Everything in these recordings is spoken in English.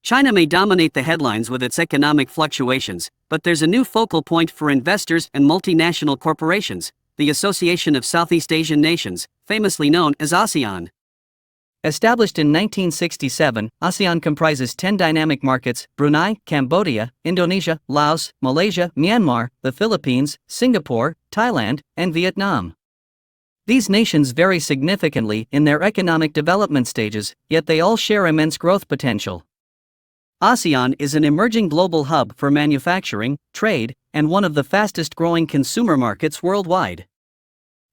China may dominate the headlines with its economic fluctuations, but there's a new focal point for investors and multinational corporations, the Association of Southeast Asian Nations, famously known as ASEAN. Established in 1967, ASEAN comprises 10 dynamic markets: Brunei, Cambodia, Indonesia, Laos, Malaysia, Myanmar, the Philippines, Singapore, Thailand, and Vietnam. These nations vary significantly in their economic development stages, yet they all share immense growth potential. ASEAN is an emerging global hub for manufacturing, trade, and one of the fastest-growing consumer markets worldwide.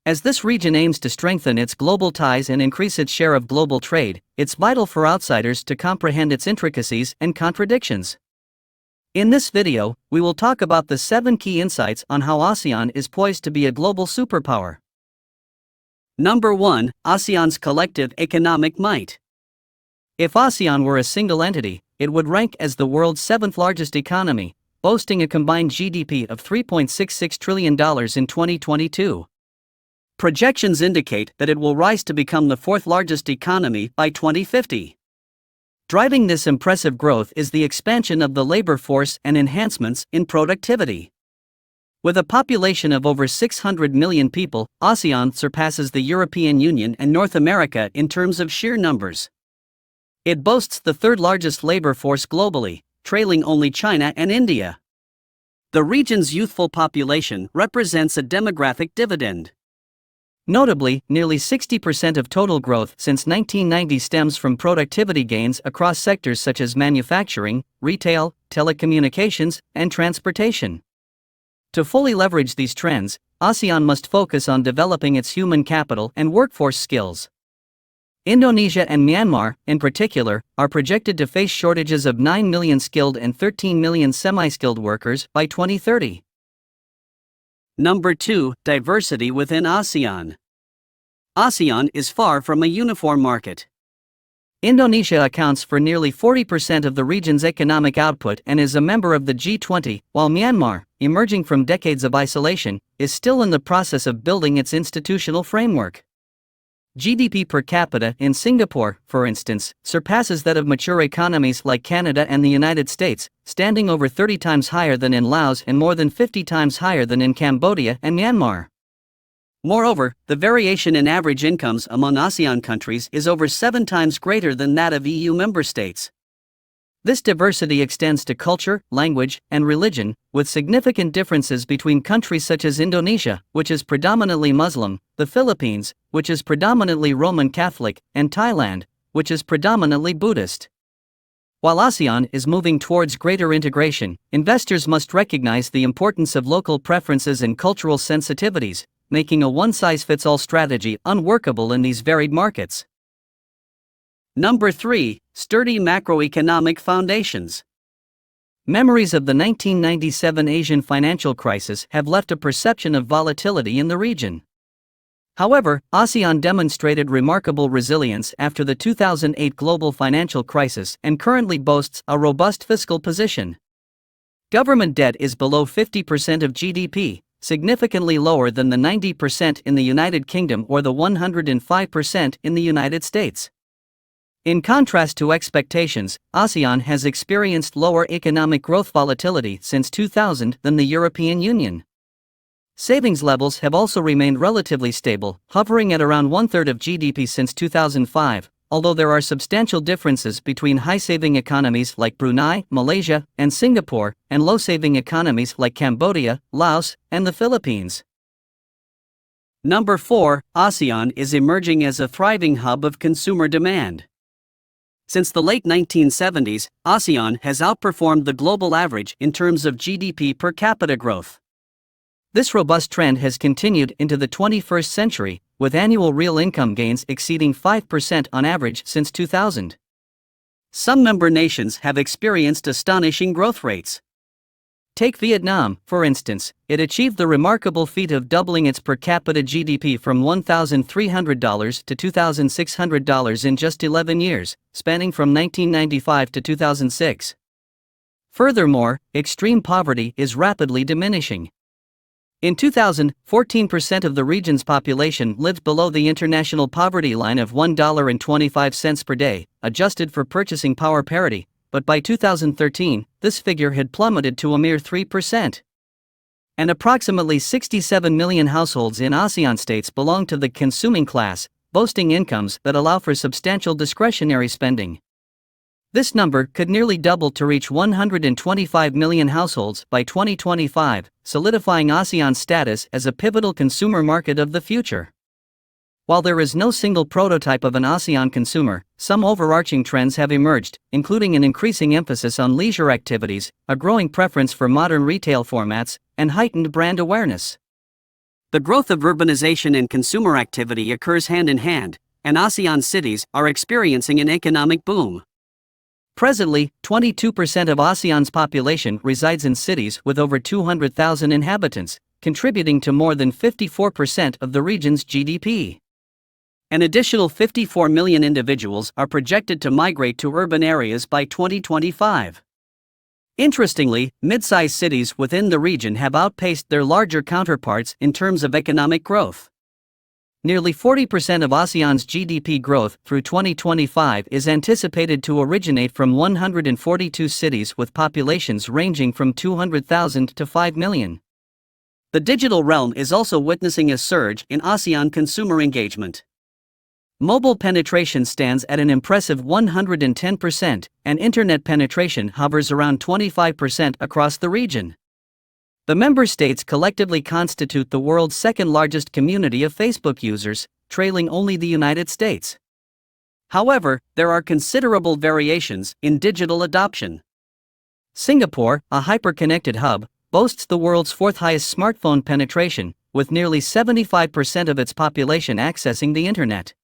As this region aims to strengthen its global ties and increase its share of global trade, it's vital for outsiders to comprehend its intricacies and contradictions. In this video, we will talk about the 7 key insights on how ASEAN is poised to be a global superpower. Number 1. ASEAN's collective economic might. If ASEAN were a single entity, it would rank as the world's 7th largest economy, boasting a combined GDP of $3.66 trillion in 2022. Projections indicate that it will rise to become the 4th largest economy by 2050. Driving this impressive growth is the expansion of the labor force and enhancements in productivity. With a population of over 600 million people, ASEAN surpasses the European Union and North America in terms of sheer numbers. It boasts the 3rd largest labor force globally, trailing only China and India. The region's youthful population represents a demographic dividend. Notably, nearly 60% of total growth since 1990 stems from productivity gains across sectors such as manufacturing, retail, telecommunications, and transportation. To fully leverage these trends, ASEAN must focus on developing its human capital and workforce skills. Indonesia and Myanmar, in particular, are projected to face shortages of 9 million skilled and 13 million semi-skilled workers by 2030. Number 2. Diversity within ASEAN. ASEAN is far from a uniform market. Indonesia accounts for nearly 40% of the region's economic output and is a member of the G20, while Myanmar, emerging from decades of isolation, is still in the process of building its institutional framework. GDP per capita in Singapore, for instance, surpasses that of mature economies like Canada and the United States, standing over 30 times higher than in Laos and more than 50 times higher than in Cambodia and Myanmar. Moreover, the variation in average incomes among ASEAN countries is over 7 times greater than that of EU member states. This diversity extends to culture, language, and religion, with significant differences between countries such as Indonesia, which is predominantly Muslim, the Philippines, which is predominantly Roman Catholic, and Thailand, which is predominantly Buddhist. While ASEAN is moving towards greater integration, investors must recognize the importance of local preferences and cultural sensitivities, making a one-size-fits-all strategy unworkable in these varied markets. Number 3. Sturdy macroeconomic foundations. Memories of the 1997 Asian financial crisis have left a perception of volatility in the region. However, ASEAN demonstrated remarkable resilience after the 2008 global financial crisis and currently boasts a robust fiscal position. Government debt is below 50% of GDP, significantly lower than the 90% in the United Kingdom or the 105% in the United States. In contrast to expectations, ASEAN has experienced lower economic growth volatility since 2000 than the European Union. Savings levels have also remained relatively stable, hovering at around 1/3 of GDP since 2005, although there are substantial differences between high-saving economies like Brunei, Malaysia, and Singapore, and low-saving economies like Cambodia, Laos, and the Philippines. Number 4. ASEAN is emerging as a thriving hub of consumer demand. Since the late 1970s, ASEAN has outperformed the global average in terms of GDP per capita growth. This robust trend has continued into the 21st century, with annual real income gains exceeding 5% on average since 2000. Some member nations have experienced astonishing growth rates. Take Vietnam, for instance. It achieved the remarkable feat of doubling its per capita GDP from $1,300 to $2,600 in just 11 years, spanning from 1995 to 2006. Furthermore, extreme poverty is rapidly diminishing. In 2000, 14% of the region's population lived below the international poverty line of $1.25 per day, adjusted for purchasing power parity, but by 2013, this figure had plummeted to a mere 3%. And approximately 67 million households in ASEAN states belong to the consuming class, boasting incomes that allow for substantial discretionary spending. This number could nearly double to reach 125 million households by 2025, solidifying ASEAN's status as a pivotal consumer market of the future. While there is no single prototype of an ASEAN consumer, some overarching trends have emerged, including an increasing emphasis on leisure activities, a growing preference for modern retail formats, and heightened brand awareness. The growth of urbanization and consumer activity occurs hand in hand, and ASEAN cities are experiencing an economic boom. Presently, 22% of ASEAN's population resides in cities with over 200,000 inhabitants, contributing to more than 54% of the region's GDP. An additional 54 million individuals are projected to migrate to urban areas by 2025. Interestingly, mid-sized cities within the region have outpaced their larger counterparts in terms of economic growth. Nearly 40% of ASEAN's GDP growth through 2025 is anticipated to originate from 142 cities with populations ranging from 200,000 to 5 million. The digital realm is also witnessing a surge in ASEAN consumer engagement. Mobile penetration stands at an impressive 110%, and internet penetration hovers around 25% across the region. The member states collectively constitute the world's second-largest community of Facebook users, trailing only the United States. However, there are considerable variations in digital adoption. Singapore, a hyper-connected hub, boasts the world's fourth-highest smartphone penetration, with nearly 75% of its population accessing the internet.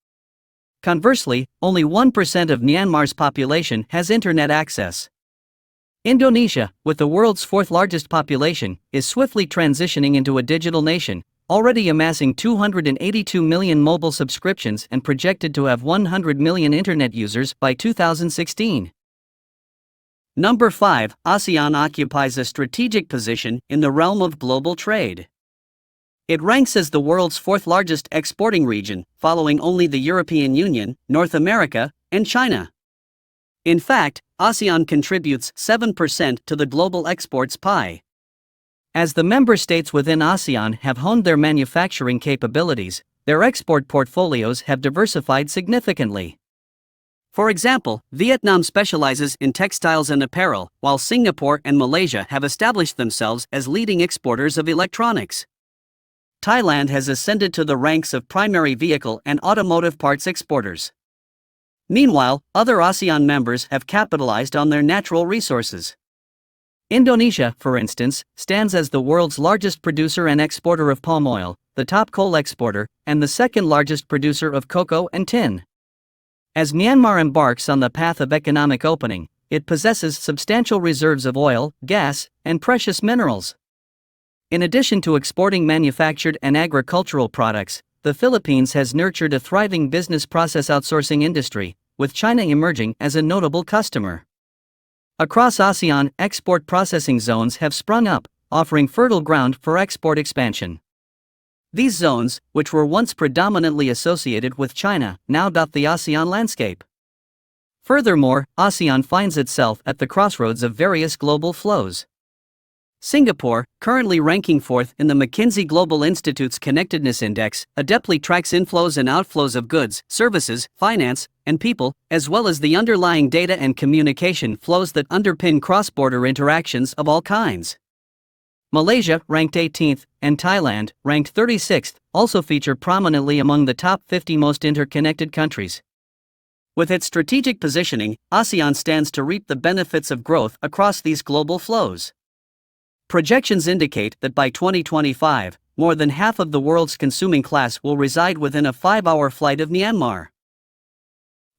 Conversely, only 1% of Myanmar's population has internet access. Indonesia, with the world's fourth-largest population, is swiftly transitioning into a digital nation, already amassing 282 million mobile subscriptions and projected to have 100 million internet users by 2016. Number 5. ASEAN occupies a strategic position in the realm of global trade. It ranks as the world's fourth-largest exporting region, following only the European Union, North America, and China. In fact, ASEAN contributes 7% to the global exports pie. As the member states within ASEAN have honed their manufacturing capabilities, their export portfolios have diversified significantly. For example, Vietnam specializes in textiles and apparel, while Singapore and Malaysia have established themselves as leading exporters of electronics. Thailand has ascended to the ranks of primary vehicle and automotive parts exporters. Meanwhile, other ASEAN members have capitalized on their natural resources. Indonesia, for instance, stands as the world's largest producer and exporter of palm oil, the top coal exporter, and the second-largest producer of cocoa and tin. As Myanmar embarks on the path of economic opening, it possesses substantial reserves of oil, gas, and precious minerals. In addition to exporting manufactured and agricultural products, the Philippines has nurtured a thriving business process outsourcing industry, with China emerging as a notable customer. Across ASEAN, export processing zones have sprung up, offering fertile ground for export expansion. These zones, which were once predominantly associated with China, now dot the ASEAN landscape. Furthermore, ASEAN finds itself at the crossroads of various global flows. Singapore, currently ranking fourth in the McKinsey Global Institute's Connectedness Index, adeptly tracks inflows and outflows of goods, services, finance, and people, as well as the underlying data and communication flows that underpin cross-border interactions of all kinds. Malaysia, ranked 18th, and Thailand, ranked 36th, also feature prominently among the top 50 most interconnected countries. With its strategic positioning, ASEAN stands to reap the benefits of growth across these global flows. Projections indicate that by 2025, more than half of the world's consuming class will reside within a 5-hour flight of Myanmar.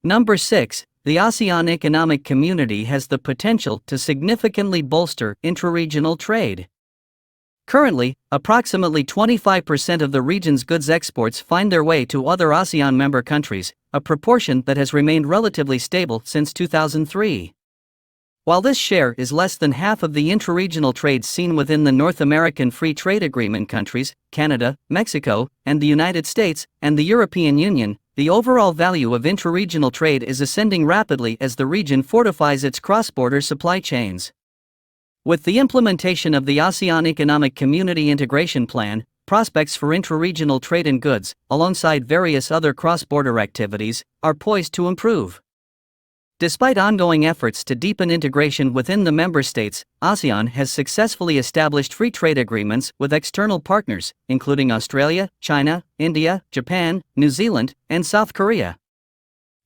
Number 6. The ASEAN Economic Community has the potential to significantly bolster intraregional trade. Currently, approximately 25% of the region's goods exports find their way to other ASEAN member countries, a proportion that has remained relatively stable since 2003. While this share is less than half of the intraregional trade seen within the North American Free Trade Agreement countries, Canada, Mexico, and the United States, and the European Union, the overall value of intraregional trade is ascending rapidly as the region fortifies its cross-border supply chains. With the implementation of the ASEAN Economic Community Integration Plan, prospects for intraregional trade in goods, alongside various other cross-border activities, are poised to improve. Despite ongoing efforts to deepen integration within the member states, ASEAN has successfully established free trade agreements with external partners, including Australia, China, India, Japan, New Zealand, and South Korea.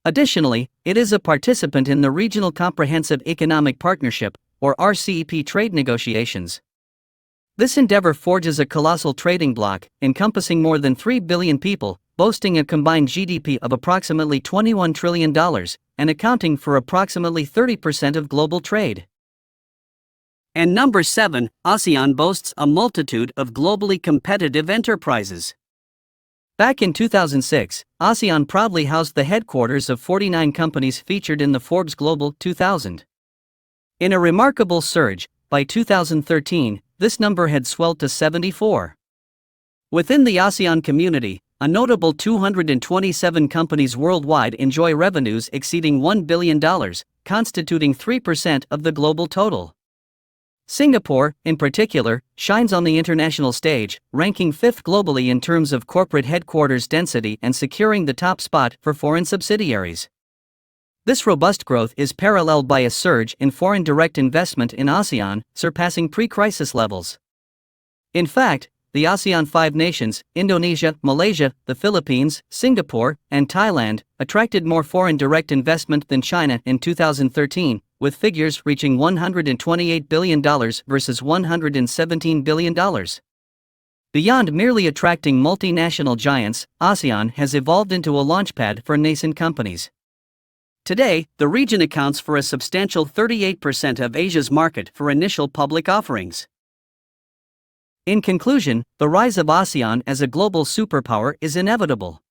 Additionally, it is a participant in the Regional Comprehensive Economic Partnership, or RCEP trade negotiations. This endeavor forges a colossal trading bloc, encompassing more than 3 billion people, boasting a combined GDP of approximately $21 trillion, and accounting for approximately 30% of global trade. And number 7, ASEAN boasts a multitude of globally competitive enterprises. Back in 2006, ASEAN proudly housed the headquarters of 49 companies featured in the Forbes Global 2000. In a remarkable surge, by 2013, this number had swelled to 74. Within the ASEAN community, a notable 227 companies worldwide enjoy revenues exceeding $1 billion, constituting 3% of the global total. Singapore, in particular, shines on the international stage, ranking 5th globally in terms of corporate headquarters density and securing the top spot for foreign subsidiaries. This robust growth is paralleled by a surge in foreign direct investment in ASEAN, surpassing pre-crisis levels. In fact, the ASEAN 5 nations, Indonesia, Malaysia, the Philippines, Singapore, and Thailand, attracted more foreign direct investment than China in 2013, with figures reaching $128 billion versus $117 billion. Beyond merely attracting multinational giants, ASEAN has evolved into a launchpad for nascent companies. Today, the region accounts for a substantial 38% of Asia's market for initial public offerings. In conclusion, the rise of ASEAN as a global superpower is inevitable.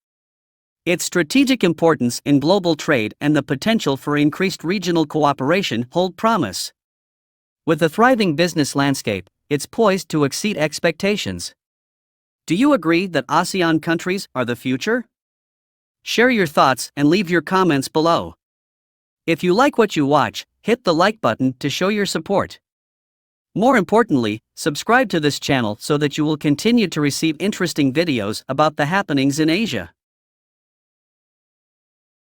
Its strategic importance in global trade and the potential for increased regional cooperation hold promise. With a thriving business landscape, it's poised to exceed expectations. Do you agree that ASEAN countries are the future? Share your thoughts and leave your comments below. If you like what you watch, hit the like button to show your support. More importantly, subscribe to this channel so that you will continue to receive interesting videos about the happenings in Asia.